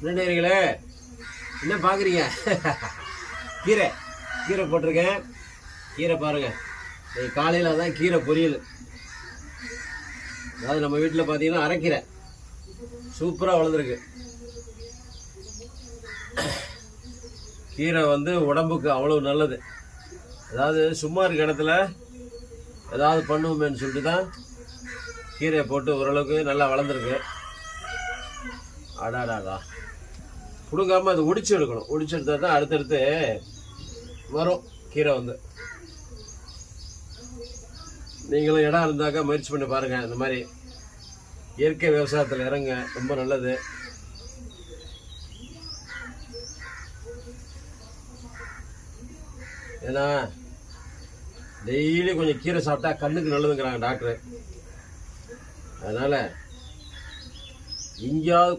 நண்பர்களே, என்ன பார்க்குறீங்க? கீரை கீரை போட்டிருக்கேன். கீரை பாருங்கள், காலையில் தான் கீரை பொரியல். அதாவது நம்ம வீட்டில் பார்த்தீங்கன்னா அரைக்கீரை சூப்பராக வளர்ந்துருக்கு. கீரை உடம்புக்கு அவ்வளோ நல்லது. அதாவது சும்மா இருக்க இடத்துல ஏதாவது பண்ணுவோமேன்னு சொல்லிட்டு தான் கீரையை போட்டு ஓரளவுக்கு நல்லா வளர்ந்துருக்கு. அடாடாடா, கொடுக்காமல் அதை ஒடிச்சு எடுக்கணும். ஒடிச்சு எடுத்தால் தான் அடுத்தடுத்து வரும் கீரை. நீங்களும் இடம் இருந்தாக்கா முயற்சி பண்ணி பாருங்கள். இந்த மாதிரி இயற்கை விவசாயத்தில் இறங்க, ரொம்ப நல்லது. ஏன்னா டெய்லி கொஞ்சம் கீரை சாப்பிட்டா கண்ணுக்கு நல்லதுங்கிறாங்க டாக்டர். அதனால் எங்கேயாவது